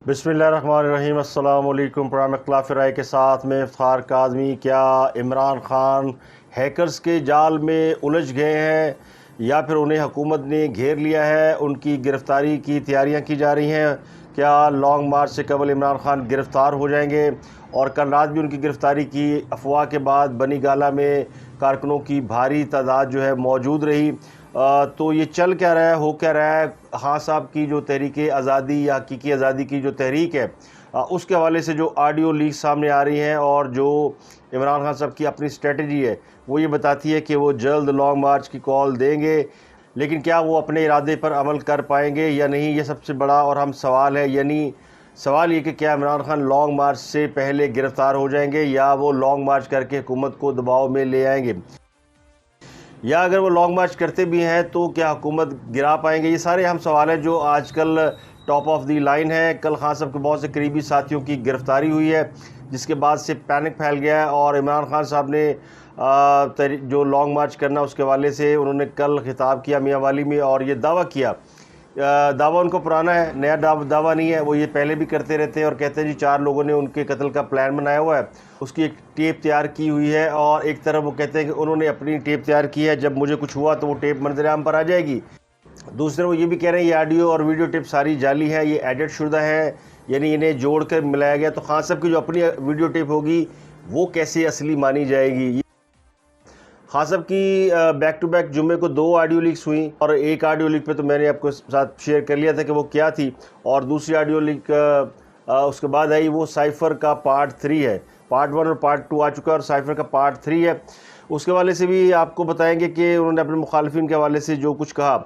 बिस्मिल्लाहिर्रहमानिर्रहीम। अस्सलाम वालेकुम। प्रोग्राम इख्तिलाफ राय के साथ में इफ्तार काज़मी। क्या इमरान ख़ान हैकर्स के जाल में उलझ गए हैं या फिर उन्हें हुकूमत ने घेर लिया है? उनकी गिरफ़्तारी की तैयारियां की जा रही हैं। क्या लॉन्ग मार्च से कबल इमरान ख़ान गिरफ़्तार हो जाएंगे? और कल रात भी उनकी गिरफ़्तारी की अफवाह के बाद बनी गाला में कारकुनों की भारी तादाद जो है मौजूद रही। तो ये चल क्या रहा है, हो क्या रहा है? हाँ साहब की जो तहरीक आज़ादी या हकीकी आज़ादी की जो तहरीक है, उसके हवाले से जो ऑडियो लीक सामने आ रही हैं और जो इमरान खान साहब की अपनी स्ट्रेटजी है वो ये बताती है कि वो जल्द लॉन्ग मार्च की कॉल देंगे, लेकिन क्या वो अपने इरादे पर अमल कर पाएंगे या नहीं, ये सबसे बड़ा और अहम सवाल है। यानी सवाल ये कि क्या इमरान खान लॉन्ग मार्च से पहले गिरफ़्तार हो जाएंगे या वो लॉन्ग मार्च करके हुकूमत को दबाव में ले आएंगे, या अगर वो लॉन्ग मार्च करते भी हैं तो क्या हुकूमत गिरा पाएंगे। ये सारे अहम सवाल हैं जो आजकल टॉप ऑफ दी लाइन है। कल खान साहब के बहुत से करीबी साथियों की गिरफ़्तारी हुई है, जिसके बाद से पैनिक फैल गया है और इमरान खान साहब ने जो लॉन्ग मार्च करना उसके हवाले से उन्होंने कल खिताब किया मियाँ वाली में और ये दावा किया। दावा उनको पुराना है, नया दावा नहीं है। वो ये पहले भी करते रहते हैं और कहते हैं जी 4 लोगों ने उनके कत्ल का प्लान बनाया हुआ है, उसकी एक टेप तैयार की हुई है। और एक तरफ वो कहते हैं कि उन्होंने अपनी टेप तैयार की है, जब मुझे कुछ हुआ तो वो टेप मंजर आम पर आ जाएगी। दूसरे वो ये भी कह रहे हैं ये ऑडियो और वीडियो टेप सारी जाली है, ये एडिट शुदा है, यानी इन्हें जोड़ कर मिलाया गया। तो खान साहब की जो अपनी वीडियो टेप होगी वो कैसे असली मानी जाएगी? खान साहब की बैक टू बैक जुम्मे को 2 ऑडियो लीक्स हुई और एक ऑडियो लीक पे तो मैंने आपको साथ शेयर कर लिया था कि वो क्या थी, और दूसरी ऑडियो लीक उसके बाद आई, वो साइफ़र का पार्ट 3 है। पार्ट 1 और पार्ट 2 आ चुका है और साइफ़र का पार्ट 3 है। उसके हवाले से भी आपको बताएंगे कि उन्होंने अपने मुखालिफिन के हवाले से जो कुछ कहा।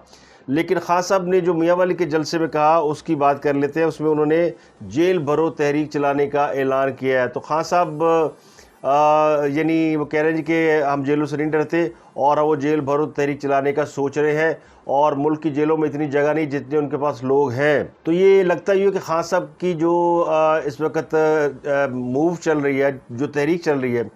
लेकिन खान साहब ने जो मियाँ वाली के जलसे में कहा उसकी बात कर लेते हैं। उसमें उन्होंने जेल भरो तहरीक चलाने का ऐलान किया है। तो खान साहब यानी वो कह रहे हैं जी कि हम जेलों से नहीं डरते और वो जेल भरो तहरीक चलाने का सोच रहे हैं, और मुल्क की जेलों में इतनी जगह नहीं जितने उनके पास लोग हैं। तो ये लगता ही है कि खान साहब की जो इस वक्त मूव चल रही है, जो तहरीक चल रही है,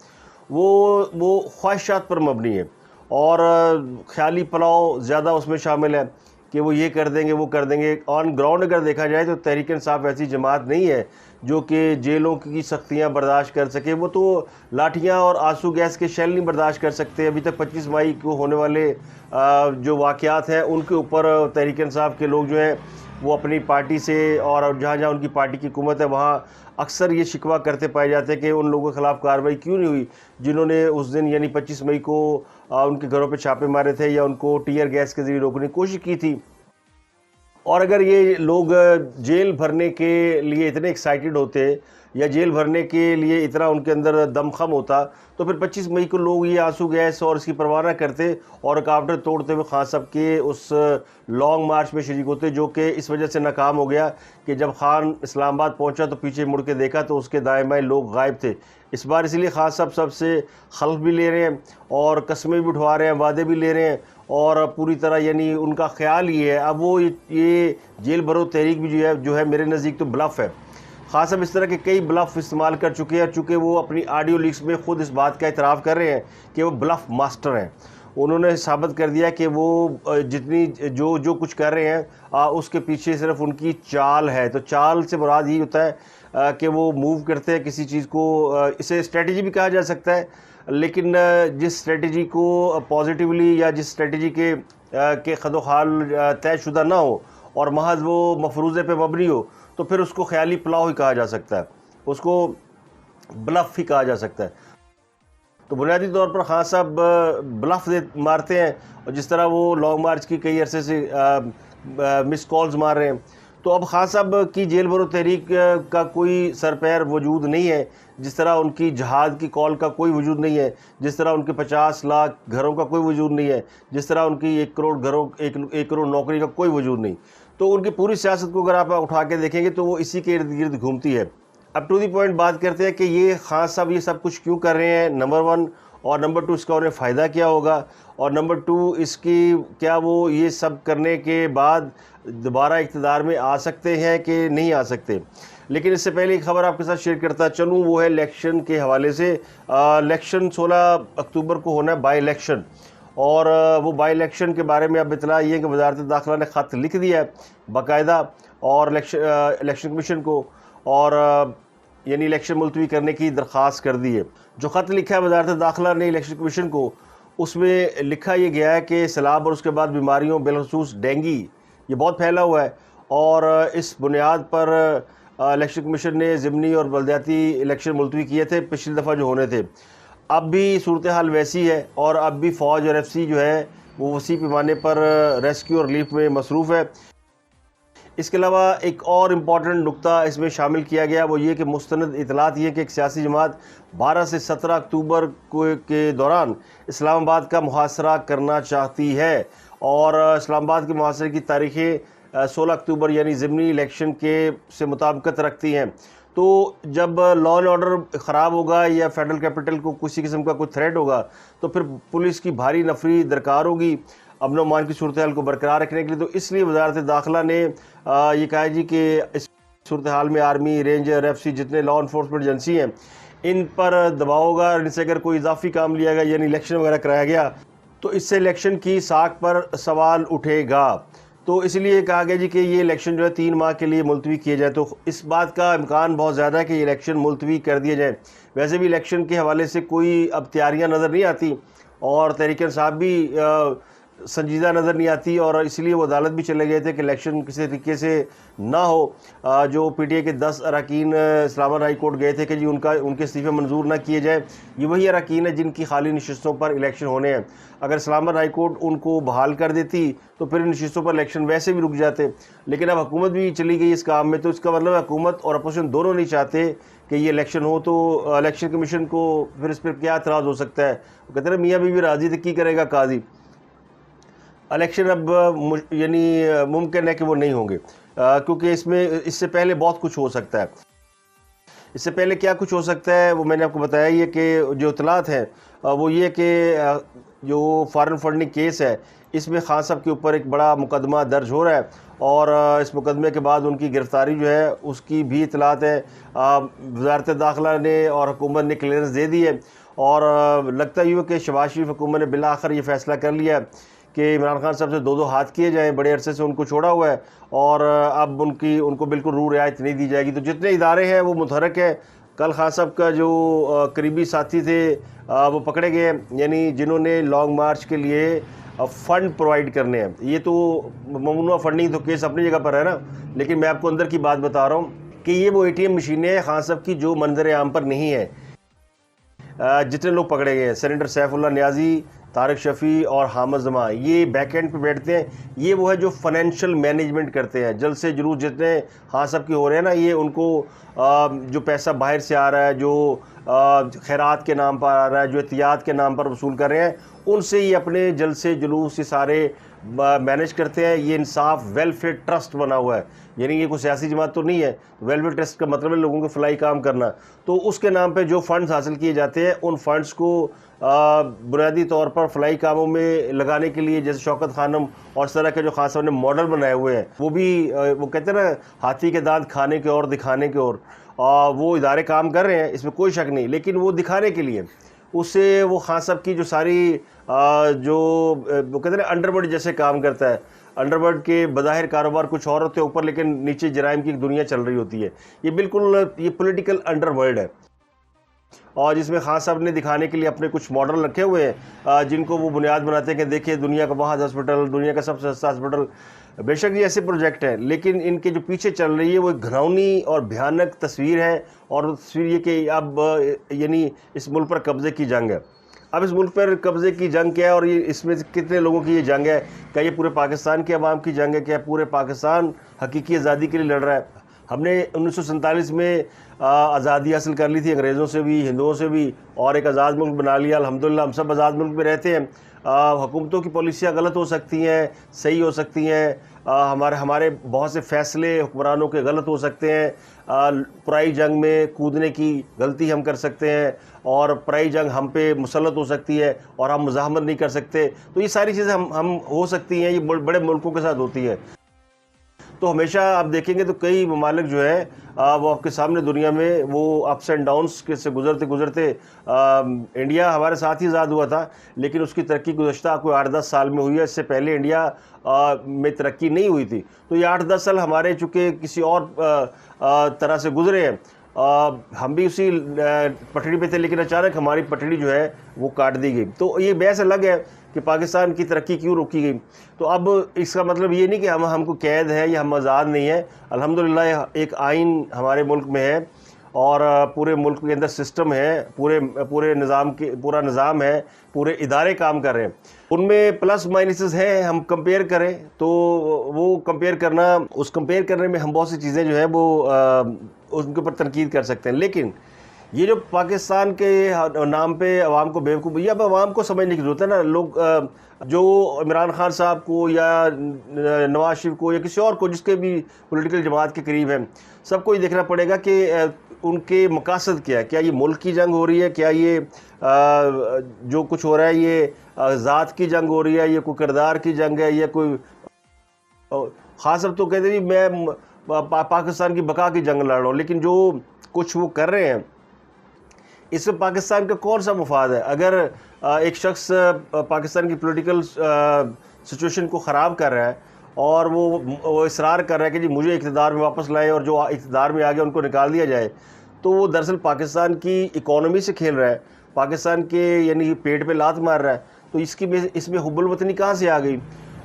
वो ख्वाहिशात पर मबनी है और ख्याली पुलाव ज़्यादा उसमें शामिल है कि वो ये कर देंगे वो कर देंगे। ऑन ग्राउंड अगर देखा जाए तो तहरीक इंसाफ ऐसी जमात नहीं है जो कि जेलों की सख्तियाँ बर्दाश्त कर सके। वो तो लाठियाँ और आंसू गैस के शेल नहीं बर्दाश्त कर सकते। अभी तक 25 मई को होने वाले जो वाक़यात हैं उनके ऊपर तहरीक इंसाफ के लोग जो हैं वो अपनी पार्टी से, और जहाँ जहाँ उनकी पार्टी की हुकूमत है वहाँ अक्सर ये शिकवा करते पाए जाते हैं कि उन लोगों के ख़िलाफ़ कार्रवाई क्यों नहीं हुई जिन्होंने उस दिन यानी 25 मई को उनके घरों पे छापे मारे थे या उनको टीयर गैस के ज़रिए रोकने की कोशिश की थी। और अगर ये लोग जेल भरने के लिए इतने एक्साइटेड होते या जेल भरने के लिए इतना उनके अंदर दमखम होता तो फिर 25 मई को लोग ये आंसू गैस और इसकी परवाह ना करते और रुकावटें तोड़ते हुए खान साहब के उस लॉन्ग मार्च में शरीक होते, जो कि इस वजह से नाकाम हो गया कि जब खान इस्लामाबाद पहुंचा तो पीछे मुड़ के देखा तो उसके दाएं बाएं लोग गायब थे। इस बार इसलिए खान साहब सबसे खल्फ भी ले रहे हैं और कस्में भी उठवा रहे हैं, वादे भी ले रहे हैं और पूरी तरह यानी उनका ख्याल ये है। अब वो ये जेल भरो तहरीक भी जो है मेरे नज़दीक तो ब्लफ है। खास अब इस तरह के कई ब्लफ इस्तेमाल कर चुके हैं, चूँकि वो अपनी ऑडियो लीक्स में ख़ुद इस बात का इतराफ़ कर रहे हैं कि वो ब्लफ मास्टर हैं। उन्होंने साबित कर दिया कि वो जितनी जो जो कुछ कर रहे हैं उसके पीछे सिर्फ उनकी चाल है। तो चाल से मुराद यही होता है कि वो मूव करते हैं किसी चीज़ को, इसे स्ट्रेटजी भी कहा जा सकता है, लेकिन जिस स्ट्रेटजी को पॉजिटिवली या जिस स्ट्रेटजी के खदोखाल तयशुदा ना हो और महज वो मफरूज़े पे मबनी हो तो फिर उसको ख्याली पुलाव ही कहा जा सकता है, उसको ब्लफ ही कहा जा सकता है। तो बुनियादी तौर पर खान साहब ब्लफ मारते हैं और जिस तरह वो लॉन्ग मार्च की कई अरसे से मिस कॉल्स मार रहे हैं। तो अब खान साहब की जेल भरो तहरीक का कोई सरपैर वजूद नहीं है, जिस तरह उनकी जहाद की कॉल का कोई वजूद नहीं है, जिस तरह उनके 50 लाख घरों का कोई वजूद नहीं है, जिस तरह उनकी 1 करोड़ घरों 1 करोड़ नौकरी का कोई वजूद नहीं। तो उनकी पूरी सियासत को अगर आप उठा के देखेंगे तो वो इसी के इर्द गिर्द घूमती है। अब टू दी पॉइंट बात करते हैं कि ये खान साहब ये सब कुछ क्यों कर रहे हैं, नंबर 1, और नंबर 2 इसका उन्हें फ़ायदा क्या होगा, और नंबर 2 इसकी क्या वो ये सब करने के बाद दोबारा इक़्तिदार में आ सकते हैं कि नहीं आ सकते। लेकिन इससे पहले एक ख़बर आपके साथ शेयर करता चलूँ, वो है इलेक्शन के हवाले से। इलेक्शन 16 अक्टूबर को होना है, बाई इलेक्शन, और वो बाई इलेक्शन के बारे में अब इतला ये है कि वज़ारत दाखिला ने ख़त लिख दिया है बाकायदा, और इलेक्शन कमीशन को, और यानी इलेक्शन मुलतवी करने की दरख्वास्त कर दी है। जो ख़त लिखा है वज़ारत दाखिला ने इलेक्शन कमीशन को, उसमें लिखा ये गया है कि सैलाब और उसके बाद बीमारियों बिलखसूस डेंगी ये बहुत फैला हुआ है, और इस बुनियाद पर इलेक्शन कमीशन ने ज़िमनी और बल्दियाती इलेक्शन मुलतवी किए थे पिछली दफ़ा जो होने थे। अब भी सूरत हाल वैसी है, और अब भी फ़ौज और FC जो है वो वसी पैमाने पर रेस्क्यू और रिलीफ में मसरूफ़ है। इसके अलावा एक और इम्पॉर्टेंट नुक्ता इसमें शामिल किया गया, वो ये कि मुस्तनद इतलात ये कि एक सियासी जमात 12 से 17 अक्टूबर के दौरान इस्लामाबाद का मुहासरा करना चाहती है, और इस्लामाबाद के मुहासरे की तारीखें 16 अक्टूबर यानी ज़िमनी इलेक्शन के से मुताबिकत रखती हैं। तो जब लॉ एंड ऑर्डर ख़राब होगा या फेडरल कैपिटल को किसी किस्म का कोई थ्रेट होगा, तो फिर पुलिस की भारी नफरी दरकार होगी अमन अमान की सूरत हाल को बरकरार रखने के लिए। तो इसलिए वज़ारत दाखिला ने ये कहा जी कि इस सूरत हाल में आर्मी, रेंजर, FC जितने लॉ इन्फोर्समेंट एजेंसी हैं इन पर दबाव होगा, इनसे अगर कोई इजाफी काम लिया गया यानी इलेक्शन वगैरह कराया गया तो इससे इलेक्शन की साख पर सवाल उठेगा। तो इसलिए कहा गया जी कि ये इलेक्शन जो है 3 माह के लिए मुलतवी किए जाए। तो इस बात का इम्कान बहुत ज़्यादा है कि ये इलेक्शन मुलतवी कर दिए जाए। वैसे भी इलेक्शन के हवाले से कोई अब तैयारियाँ नज़र नहीं आती, और तहरीक इंसाफ भी संजीदा नज़र नहीं आती, और इसलिए वो अदालत भी चले गए थे कि इलेक्शन किसी तरीके से ना हो। जो PTI के 10 अरकान इस्लामाबाद हाई कोर्ट गए थे कि जी उनके इस्तीफ़े मंजूर ना किए जाए, ये वही अरकान है जिनकी खाली नशिस्तों पर इलेक्शन होने हैं। अगर इस्लामाबाद हाई कोर्ट उनको बहाल कर देती तो फिर इन नशिस्तों पर इलेक्शन वैसे भी रुक जाते, लेकिन अब हुकूमत भी चली गई इस काम में, तो इसका मतलब हुकूमत और अपोजिशन दोनों नहीं चाहते कि ये इलेक्शन हो। तो इलेक्शन कमीशन को फिर इस पर क्या एतराज़ हो सकता है? वो कहते हैं मियाँ बीवी राजी तो की करेगा काजी। इलेक्शन अब यानी मुमकिन है कि वो नहीं होंगे, क्योंकि इससे पहले बहुत कुछ हो सकता है। इससे पहले क्या कुछ हो सकता है वो मैंने आपको बताया ही है कि जो इतलात हैं वो ये कि जो फॉरेन फंडिंग केस है इसमें खान साहब के ऊपर एक बड़ा मुकदमा दर्ज हो रहा है, और इस मुकदमे के बाद उनकी गिरफ़्तारी जो है उसकी भी इतलात है। वज़ारत दाखिला ने और हुकूमत ने क्लियरेंस दे दी है, और लगता ही हो कि शहबाज शरीफ हुकूमत ने बिलाखिर ये फ़ैसला कर लिया कि इमरान खान साहब से 2-2 हाथ किए जाएँ। बड़े अरसे से उनको छोड़ा हुआ है, और अब उनको बिल्कुल रू रियायत नहीं दी जाएगी। तो जितने इदारे हैं वो मुतहरक है। कल खान साहब का जो करीबी साथी थे वो पकड़े गए, यानी जिन्होंने लॉन्ग मार्च के लिए फ़ंड प्रोवाइड करने हैं। ये तो ममनूआ फंडिंग तो केस अपनी जगह पर है ना, लेकिन मैं आपको अंदर की बात बता रहा हूँ कि ये वो ATM मशीनें हैं खान साहब की जो मंजर आम पर नहीं है। जितने लोग पकड़े गए हैं, सेनेटर सैफुल्लाह न्याजी, तारिक शफ़ी और हामिद जमा, ये बैक एंड पे बैठते हैं। ये वो है जो फाइनेंशियल मैनेजमेंट करते हैं। जल्द से जुलूस जितने खान साहब के हो रहे हैं ना, ये उनको जो पैसा बाहर से आ रहा है, जो खैरात के नाम पर आ रहा है, जो एहतियात के नाम पर वसूल कर रहे हैं, उनसे ये अपने जल्द से जुलूस ये सारे मैनेज करते हैं। ये इंसाफ वेलफेयर ट्रस्ट बना हुआ है, यानी ये कोई सियासी जमात तो नहीं है। वेलफेयर ट्रस्ट का मतलब है लोगों के फलाई काम करना। तो उसके नाम पे जो फ़ंड्स हासिल किए जाते हैं, उन फ़ंड्स को बुनियादी तौर पर फलाई कामों में लगाने के लिए, जैसे शौकत खानम और इस तरह के जो खान साहब ने मॉडल बनाए हुए हैं, वो भी वो कहते हैं ना हाथी के दांत खाने के और दिखाने के और, वो इदारे काम कर रहे हैं, इसमें कोई शक नहीं। लेकिन वो दिखाने के लिए उससे वो खान साहब की जो सारी जो वो कहते हैं अंडरवर्ल्ड जैसे काम करता है। अंडरवर्ल्ड के बज़ाहिर कारोबार कुछ और होते हैं ऊपर, लेकिन नीचे जराइम की एक दुनिया चल रही होती है। ये बिल्कुल ये पॉलिटिकल अंडरवर्ल्ड है, और जिसमें खान साहब ने दिखाने के लिए अपने कुछ मॉडल रखे हुए हैं, जिनको वो बुनियाद बनाते हैं कि देखिए दुनिया का वाहिद हॉस्पिटल, दुनिया का सबसे सस्ता हॉस्पिटल। बेशक ये ऐसे प्रोजेक्ट हैं, लेकिन इनके जो पीछे चल रही है वो एक घिनौनी और भयानक तस्वीर है। और तस्वीर ये कि अब यानी इस मुल्क पर कब्ज़े की जंग है। अब इस मुल्क पर कब्ज़े की जंग क्या है, और ये इसमें कितने लोगों की ये जंग है? क्या ये पूरे पाकिस्तान के अवाम की जंग है? क्या पूरे पाकिस्तान हकीकी आज़ादी के लिए लड़ रहा है? हमने 1947 में आज़ादी हासिल कर ली थी, अंग्रेज़ों से भी, हिंदुओं से भी, और एक आज़ाद मुल्क बना लिया। अल्हम्दुलिल्लाह हम सब आज़ाद मुल्क में रहते हैं। हुकूमतों की पॉलिसियाँ गलत हो सकती हैं, सही हो सकती हैं। हमारे बहुत से फ़ैसले हुक्मरानों के गलत हो सकते हैं। पराई जंग में कूदने की गलती हम कर सकते हैं, और पराई जंग हम पे मुसल्लत हो सकती है और हम मुज़ाहमत नहीं कर सकते। तो ये सारी चीज़ें हम हो सकती हैं, ये बड़े मुल्कों के साथ होती हैं। तो हमेशा आप देखेंगे तो कई ममालिक जो है वो आपके सामने दुनिया में वो अप्स एंड डाउन्स के से गुजरते गुजरते इंडिया हमारे साथ ही आज़ाद हुआ था, लेकिन उसकी तरक्की गुज़श्ता कोई 8-10 साल में हुई है। इससे पहले इंडिया में तरक्की नहीं हुई थी। तो ये 8-10 साल हमारे चूँकि किसी और तरह से गुजरे हैं। हम भी उसी पटड़ी पे थे, लेकिन अचानक हमारी पटड़ी जो है वो काट दी गई। तो ये बहस अलग है कि पाकिस्तान की तरक्की क्यों रोकी गई। तो अब इसका मतलब ये नहीं कि हमको कैद है या हम आज़ाद नहीं है। अल्हम्दुलिल्लाह एक आइन हमारे मुल्क में है और पूरे मुल्क के अंदर सिस्टम है, पूरे पूरा निज़ाम है, पूरे इदारे काम कर रहे हैं। उनमें प्लस माइनसेस हैं। हम कंपेयर करें तो वो कंपेयर करने में हम बहुत सी चीज़ें जो है वो उनके ऊपर तनकीद कर सकते हैं। लेकिन ये जो पाकिस्तान के नाम पे अवाम को बेवकूफ़, ये अब अवाम को समझने की ज़रूरत है ना। लोग जो इमरान खान साहब को या नवाज शरीफ को या किसी और को जिसके भी पॉलिटिकल जमात के करीब हैं, सबको ये देखना पड़ेगा कि उनके मकासद क्या है। क्या ये मुल्क की जंग हो रही है? क्या ये जो कुछ हो रहा है ये ज़ात की जंग हो रही है? ये कोई किरदार की जंग है? या कोई ख़ास तो कहते हैं मैं पाकिस्तान की बका की जंग लड़ रहा हूँ, लेकिन जो कुछ वो कर रहे हैं इसमें पाकिस्तान का कौन सा मुफाद है? अगर एक शख्स पाकिस्तान की पॉलिटिकल सिचुएशन को ख़राब कर रहा है और वो इसरार कर रहा है कि जी मुझे इक़्तिदार में वापस लाएं और जो इक़्तिदार में आ गया उनको निकाल दिया जाए, तो वो दरअसल पाकिस्तान की इकॉनमी से खेल रहा है, पाकिस्तान के यानी पेट पे लात मार रहा है। तो इसमें हुब्बुल वतनी कहाँ से आ गई?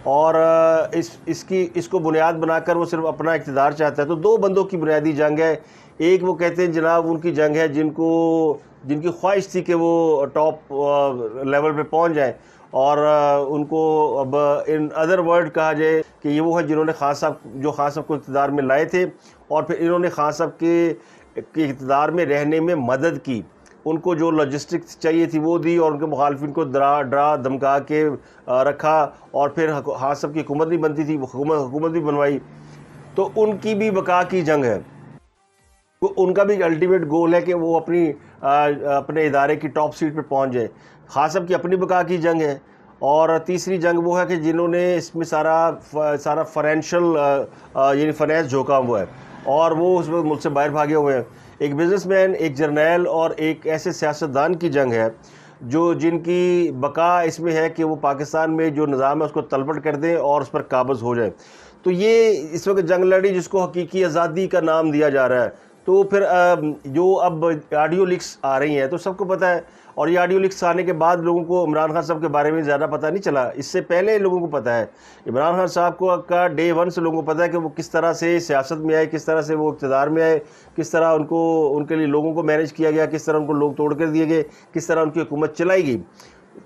और इसको बुनियाद बनाकर वो सिर्फ अपना इक़्तिदार चाहता है। तो दो बंदों की बुनियादी जंग है। एक वो कहते हैं जनाब उनकी जंग है जिनकी ख्वाहिश थी कि वो टॉप लेवल पे पहुंच जाए, और उनको अब इन अदर वर्ड कहा जाए कि ये वो है जिन्होंने खान साहब को इक़्तिदार में लाए थे, और फिर इन्होंने खान साहब के इक़्तिदार में रहने में मदद की। उनको जो लॉजिस्टिक्स चाहिए थी वो दी, और उनके मुखालफिन को डरा धमका के रखा, और फिर खान साहब की हुकूमत नहीं बनती थी, हुकूमत भी बनवाई। तो उनकी भी बका की जंग है। तो उनका भी अल्टीमेट गोल है कि वो अपने इदारे की टॉप सीट पर पहुंच जाए। खान साहब की अपनी बका की जंग है। और तीसरी जंग वो है कि जिन्होंने इसमें सारा फाइनेंशियल यानी फाइनेंस झोंका हुआ है, और वो उसमें मुल्क से बाहर भागे हुए हैं। एक बिजनेसमैन, एक जर्नैल और एक ऐसे सियासतदान की जंग है जिनकी बका इसमें है कि वो पाकिस्तान में जो निज़ाम है उसको तलपट कर दें और उस पर काबज़ हो जाए। तो ये इस वक्त जंग लड़ी जिसको हकीकी आज़ादी का नाम दिया जा रहा है। तो फिर जो अब ऑडियो लीक्स आ रही हैं तो सबको पता है, और ये ऑडियो लीक्स आने के बाद लोगों को इमरान खान साहब के बारे में ज़्यादा पता नहीं चला। इससे पहले लोगों को पता है इमरान खान साहब का डे वन से लोगों को पता है कि वो किस तरह से सियासत में आए, किस तरह से वो इक़्तिदार में आए, किस तरह उनके लिए लोगों को मैनेज किया गया, किस तरह उनको लोग तोड़ कर दिए गए, किस तरह उनकी हुकूमत चलाई गई।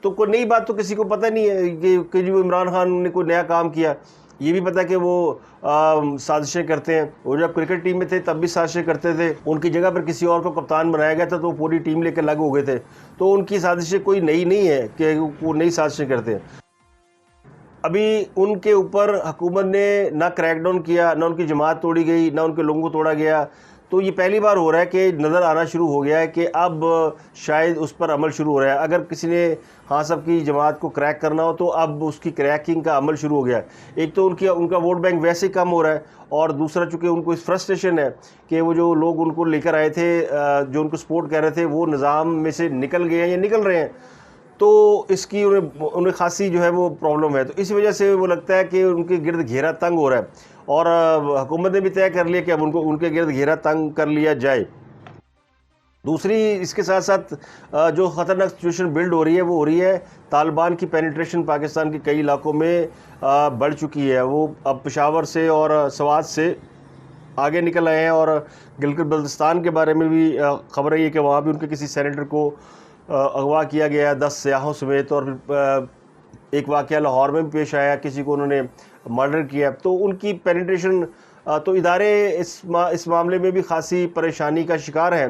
तो कोई नई बात तो किसी को पता नहीं है कि जो इमरान खान ने कोई नया काम किया। ये भी पता है कि वो साजिशें करते हैं। वो जब क्रिकेट टीम में थे तब भी साजिशें करते थे। उनकी जगह पर किसी और को कप्तान बनाया गया था तो पूरी टीम लेकर लागू हो गए थे। तो उनकी साजिशें कोई नई नहीं है कि वो नई साजिशें करते हैं। अभी उनके ऊपर हुकूमत ने ना क्रैकडाउन किया, ना उनकी जमात तोड़ी गई, ना उनके लोगों को तोड़ा गया। तो ये पहली बार हो रहा है कि नज़र आना शुरू हो गया है कि अब शायद उस पर अमल शुरू हो रहा है। अगर किसी ने खान साहब की जमात को क्रैक करना हो तो अब उसकी क्रैकिंग का अमल शुरू हो गया है। एक तो उनका वोट बैंक वैसे ही कम हो रहा है, और दूसरा चूँकि उनको इस फ्रस्ट्रेशन है कि वो जो लोग उनको लेकर आए थे, जो उनको सपोर्ट कर रहे थे, वो निज़ाम में से निकल गए हैं या निकल रहे हैं। तो इसकी उन्हें खासी जो है वो प्रॉब्लम है। तो इस वजह से वो लगता है कि उनके गिर्द घेरा तंग हो रहा है, और हुकूमत ने भी तय कर लिया कि अब उनके गिर्द घेरा तंग कर लिया जाए। दूसरी इसके साथ साथ जो ख़तरनाक सिचुएशन बिल्ड हो रही है वो हो रही है तालिबान की पेनिट्रेशन पाकिस्तान के कई इलाकों में बढ़ चुकी है। वो अब पेशावर से और सवात से आगे निकल आए हैं, और गिलगित बल्तिस्तान के बारे में भी खबर है कि वहाँ भी उनके किसी सेनेटर को अगवा किया गया 10 सियाहों समेत। और एक वाक़या लाहौर में भी पेश आया, किसी को उन्होंने मर्डर किया। तो उनकी पेनिट्रेशन, तो इदारे इस मामले में भी खासी परेशानी का शिकार हैं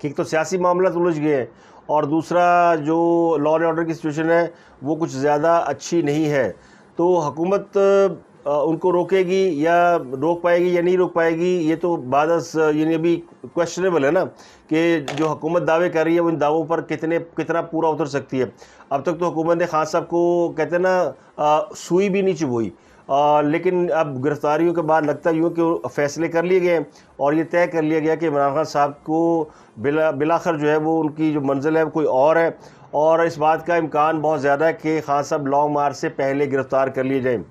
कि एक तो सियासी मामला उलझ गए हैं, और दूसरा जो लॉ एंड ऑर्डर की सिचुएशन है वो कुछ ज़्यादा अच्छी नहीं है। तो हुकूमत उनको रोकेगी या रोक पाएगी या नहीं रोक पाएगी, ये तो यानी अभी क्वेश्चनेबल है ना, कि जो हुकूमत दावे कर रही है वो इन दावों पर कितना पूरा उतर सकती है। अब तक तो हुकूमत ने खान साहब को कहते हैं ना सुई भी नहीं चुभोई। लेकिन अब गिरफ्तारियों के बाद लगता यूँ कि फैसले कर लिए गए और ये तय कर लिया गया कि इमरान खान साहब को बिलाखिर जो है वो उनकी जो मंजिल है वो कोई और है, और इस बात का इम्कान बहुत ज़्यादा है कि खान साहब लॉन्ग मार्च से पहले गिरफ़्तार कर लिए जाएँ।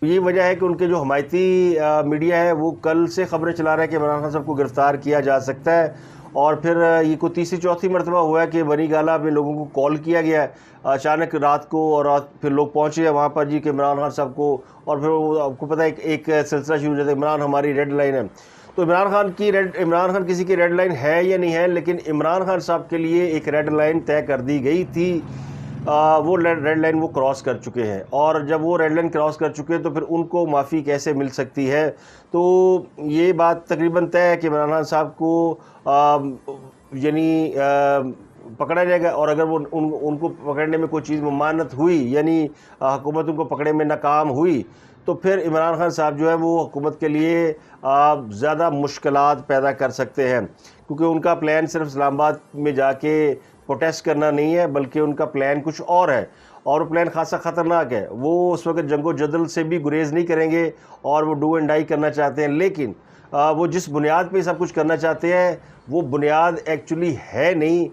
ये वजह है कि उनके जो हमायती मीडिया है वो कल से ख़बरें चला रहा है कि इमरान खान साहब को गिरफ़्तार किया जा सकता है, और फिर ये कोई तीसरी चौथी मरतबा हुआ है कि बनी गाला में लोगों को कॉल किया गया है अचानक रात को, और फिर लोग पहुँचे वहाँ पर जी कि इमरान खान साहब को, और फिर वो आपको पता है एक सिलसिला शुरू हो जाता है, इमरान हमारी रेड लाइन है। तो इमरान खान किसी की रेड लाइन है या नहीं है, लेकिन इमरान खान साहब के लिए एक रेड लाइन तय कर दी गई थी। वो रेड लाइन वो क्रॉस कर चुके हैं, और जब वो रेड लाइन क्रॉस कर चुके हैं तो फिर उनको माफ़ी कैसे मिल सकती है। तो ये बात तकरीबन तय है कि इमरान खान साहब को यानी पकड़ा जाएगा, और अगर वो उनको पकड़ने में कोई चीज़ ममानत हुई, यानी हुकूमत उनको पकड़ने में नाकाम हुई, तो फिर इमरान खान साहब जो है वो हुकूमत के लिए ज़्यादा मुश्किलात पैदा कर सकते हैं, क्योंकि उनका प्लान सिर्फ इस्लामाबाद में जाके प्रोटेस्ट करना नहीं है, बल्कि उनका प्लान कुछ और है, और वो प्लान खासा ख़तरनाक है। वो उस वक्त जंगो जदल से भी गुरेज़ नहीं करेंगे, और वो डू एंड डाई करना चाहते हैं, लेकिन वो जिस बुनियाद पे सब कुछ करना चाहते हैं वो बुनियाद एक्चुअली है नहीं।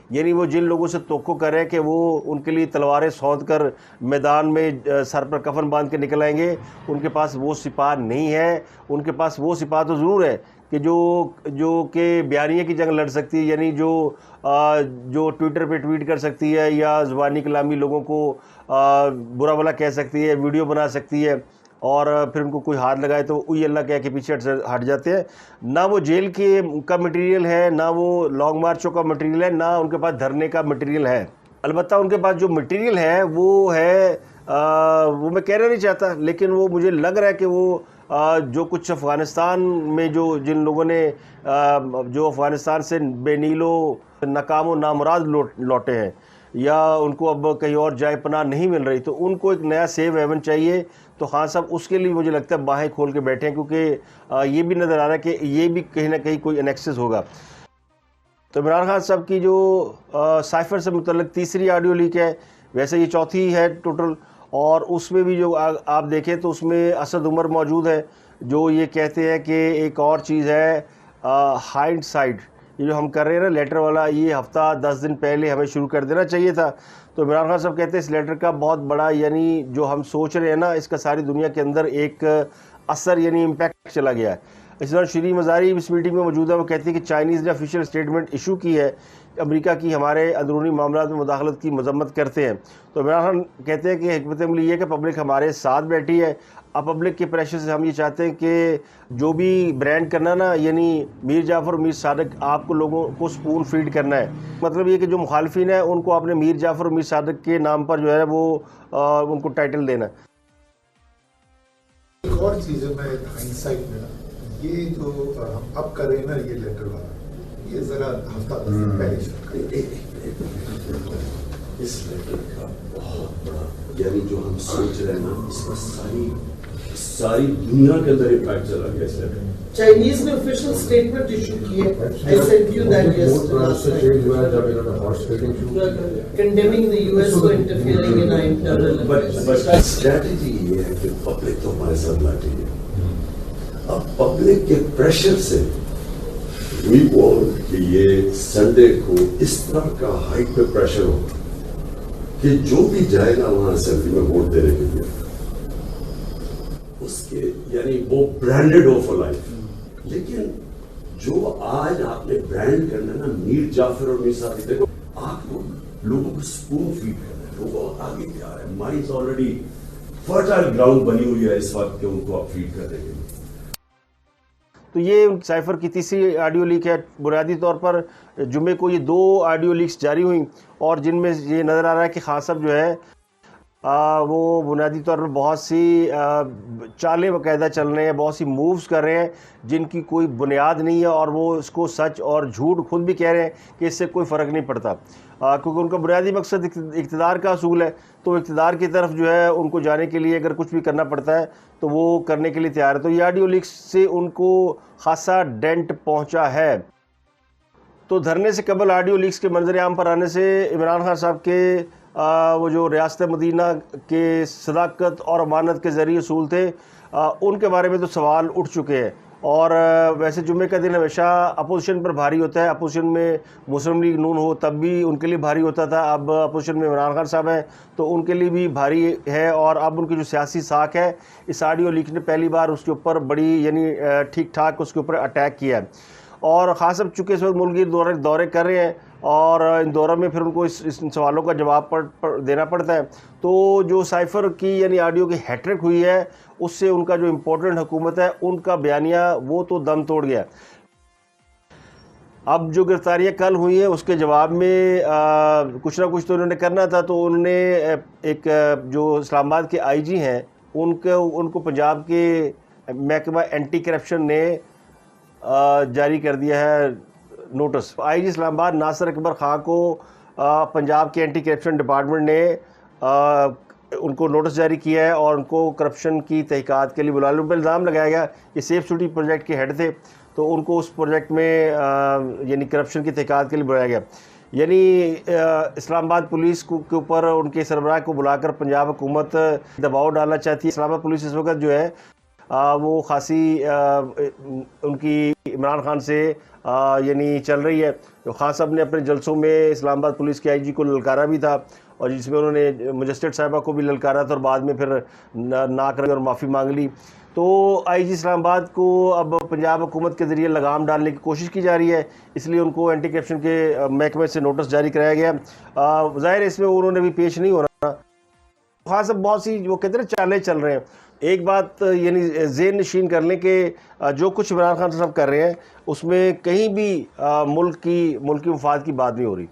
यानी वो जिन लोगों से तोक्को कर रहे हैं कि वो उनके लिए तलवारें सौंध कर मैदान में सर पर कफन बांध के निकल आएंगे, उनके पास वो सिपाह नहीं है। उनके पास वो सिपाह तो ज़रूर है कि जो कि बयानिया की जंग लड़ सकती है, यानी जो ट्विटर पे ट्वीट कर सकती है, या ज़ुबानी कलामी लोगों को बुरा भला कह सकती है, वीडियो बना सकती है, और फिर उनको कोई हाथ लगाए तो उई अल्लाह कह के पीछे हट जाते हैं। ना वो जेल के का मटेरियल है, ना वो लॉन्ग मार्चों का मटेरियल है, ना उनके पास धरने का मटेरियल है। अलबत्ता उनके पास जो मटेरियल है वो है वो मैं कहना नहीं चाहता, लेकिन वो मुझे लग रहा है कि वो जो कुछ अफ़गानिस्तान में जिन लोगों ने जो अफ़गानिस्तान से बेनीलो नाकाम नामुराद लौटे हैं, या उनको अब कहीं और जाए पनाह नहीं मिल रही, तो उनको एक नया सेफ हेवन चाहिए। तो खान साहब उसके लिए मुझे लगता है बाहें खोल के बैठे हैं, क्योंकि ये भी नज़र आ रहा है कि ये भी कहीं ना कहीं कोई एनेक्सिस होगा। तो इमरान खान साहब की जो साइफ़र से मुतल्लिक तीसरी ऑडियो लीक है, वैसे ये चौथी है टोटल, और उसमें भी जो आप देखें तो उसमें असद उमर मौजूद है, जो ये कहते हैं कि एक और चीज़ है हाइंडसाइट, ये जो हम कर रहे हैं ना लेटर वाला, ये हफ़्ता 10 दिन पहले हमें शुरू कर देना चाहिए था। तो इमरान खान साहब कहते हैं इस लेटर का बहुत बड़ा, यानी जो हम सोच रहे हैं ना, इसका सारी दुनिया के अंदर एक असर यानी इम्पैक्ट चला गया है। इस दौरान श्री मज़ारी इस मीटिंग में मौजूद है। वो कहती है कि चाइनीज़ ने ऑफिशियल स्टेटमेंट इशू की है, अमेरिका की हमारे अंदरूनी मामला में मुदाखलत की मजम्मत करते हैं। तो इमरान खान कहते हैं कि हिकमत अमली ये है कि पब्लिक हमारे साथ बैठी है। अब पब्लिक के प्रेशर से हम ये चाहते हैं कि जो भी ब्रांड करना ना, यानी मीर जाफ़र और मीर सादक, आपको लोगों को स्पून फीड करना है। मतलब ये कि जो मुखालफिन है उनको आपने मीर जाफ़र और मीर सादक के नाम पर जो है वो उनको टाइटल देना है। एक और चीज़ है, मैं हाइंडसाइट में ना, ये जो हम अब कर रहे हैं ना ये लेटर वाला, ये जरा हफ्ता 10 दिन पहले इस लेटर का बहुत बड़ा, यानी जो हम सोच रहे हैं ना, इसका सारी दुनिया के अंदर इम्पैक्ट चला गया इस लेटर। चाइनीज ने ऑफिशियल स्टेटमेंट इशू की है, I sent you that condemning the US for interfering in internal but strategy ये है कि पब्लिक तो हमारे साथ बैठी है। अब पब्लिक के प्रेशर से वी वांट कि ये संडे को इस तरह का हाइट पे प्रेशर हो कि जो भी जाएगा वहां असेंबली में वोट देने के लिए उसके, यानी वो ब्रांडेड हो फॉर लाइफ। लेकिन जो आज आपने ब्रांड करना ना मीर जाफर और मीर सादिक, देखो आपको लोगों को स्पून फीड करना है, लोगों आगे क्या है, माइंड ऑलरेडी फर्टाइल ग्राउंड बनी हुई है इस वक्त के उनको आप फीड करने के लिए। तो ये साइफ़र की तीसरी ऑडियो लीक है। बुनियादी तौर पर जुमे को ये 2 ऑडियो लीक्स जारी हुई, और जिनमें ये नज़र आ रहा है कि खान साहब जो है वो बुनियादी तौर पर बहुत सी चालें बाकायदा चल रहे हैं, बहुत सी मूव्स कर रहे हैं जिनकी कोई बुनियाद नहीं है, और वो इसको सच और झूठ खुद भी कह रहे हैं कि इससे कोई फ़र्क नहीं पड़ता, क्योंकि उनका बुनियादी मकसद इक़्तिदार का असूल है। तो इक़्तिदार की तरफ जो है उनको जाने के लिए अगर कुछ भी करना पड़ता है तो वो करने के लिए तैयार है। तो ये ऑडियो लीक्स से उनको खासा डेंट पहुँचा है। तो धरने से कबल ऑडियो लीक्स के मंजर आम पर आने से इमरान खान साहब के वो जो रियासत मदीना के सदाकत और अमानत के ज़रिए असूल थे, उनके बारे में तो सवाल उठ चुके हैं। और वैसे जुम्मे का दिन हमेशा अपोजिशन पर भारी होता है। अपोजिशन में मुस्लिम लीग नून हो तब भी उनके लिए भारी होता था, अब अपोजिशन में इमरान खान साहब हैं तो उनके लिए भी भारी है। और अब उनकी जो सियासी साख है, इस ऑडियो लीक ने पहली बार उसके ऊपर बड़ी यानी ठीक ठाक उसके ऊपर अटैक किया है। और ख़ास अब चूँकि इस वक्त मुल्क दौरे कर रहे हैं और इन दौरों में फिर उनको इस सवालों का जवाब देना पड़ता है। तो जो साइफ़र की यानी ऑडियो की हैट्रिक हुई है, उससे उनका जो इम्पोर्टेंट हुकूमत है उनका बयानिया वो तो दम तोड़ गया। अब जो गिरफ्तारियाँ कल हुई हैं उसके जवाब में कुछ ना कुछ तो उन्होंने करना था। तो उन्होंने एक जो इस्लामाबाद के आईजी हैं उनको पंजाब के महकमा एंटी करप्शन ने जारी कर दिया है नोटिस। आईजी इस्लामाबाद नासिर अकबर खान को पंजाब के एंटी करप्शन डिपार्टमेंट ने उनको नोटिस जारी किया है और उनको करप्शन की तहकीकात के लिए बुला लिया। उन पर इल्ज़ाम लगाया गया कि सेफ सिटी प्रोजेक्ट के हेड थे, तो उनको उस प्रोजेक्ट में यानी करप्शन की तहकीकात के लिए बुलाया गया। यानी इस्लामाबाद पुलिस के ऊपर उनके सरबराह को बुलाकर पंजाब हुकूमत दबाव डालना चाहती है। इस्लामाबाद पुलिस इस वक्त जो है वो खासी उनकी इमरान खान से यानी चल रही है। तो खान साहब ने अपने जलसों में इस्लामाबाद पुलिस के आईजी को ललकारा भी था और जिसमें उन्होंने मजिस्ट्रेट साहिबा को भी ललकारा था और बाद में फिर ना कर और माफ़ी मांग ली। तो आईजी इस्लामाबाद को अब पंजाब हुकूमत के ज़रिए लगाम डालने की कोशिश की जा रही है, इसलिए उनको एंटी करप्शन के महकमे से नोटिस जारी कराया गया। ज़ाहिर है इसमें उन्होंने भी पेश नहीं होना। खास साहब बहुत सी वो कहते हैं चालें चल रहे हैं। एक बात यानी ज़ेन नशीन कर लें कि जो कुछ इमरान खान साहब कर रहे हैं उसमें कहीं भी मुल्क की मफाद की बात नहीं हो रही।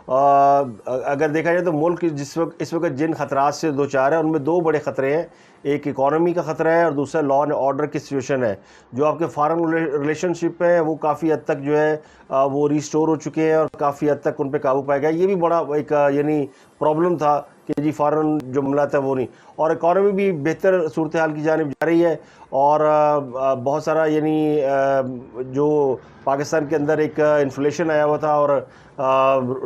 अगर देखा जाए तो मुल्क इस वक्त जिन खतरात से दो चार है उनमें दो बड़े ख़तरे हैं। एक इकॉनमी का ख़तरा है और दूसरा लॉ एंड ऑर्डर की सिचुएशन है। जो आपके फॉरेन रिलेशनशिप हैं वो काफ़ी हद तक जो है वो रिस्टोर हो चुके हैं और काफ़ी हद तक उन पर काबू पाया गया। ये भी बड़ा एक यानी प्रॉब्लम था कि जी फॉरेन जो मामला था वो नहीं, और इकॉनमी भी बेहतर सूरत हाल की जानिब जा रही है। और बहुत सारा यानी जो पाकिस्तान के अंदर एक इन्फ्लेशन आया हुआ था और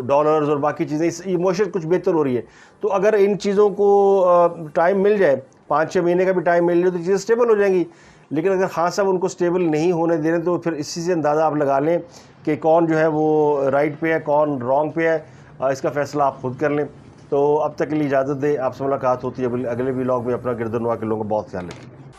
डॉलर्स और बाकी चीज़ें इमोशन कुछ बेहतर हो रही है। तो अगर इन चीज़ों को टाइम मिल जाए, 5-6 महीने का भी टाइम मिल जाए तो चीज़ें स्टेबल हो जाएंगी। लेकिन अगर खान साहब उनको स्टेबल नहीं होने दे रहे तो फिर इसी से अंदाज़ा आप लगा लें कि कौन जो है वो राइट पे है कौन रॉन्ग पे है। इसका फ़ैसला आप खुद कर लें। तो अब तक के लिए इजाज़त दें। आपसे मुलाकात होती है अगले व्लॉग में। अपना गिरदनवा के लोगों का बहुत ख्याल रखें।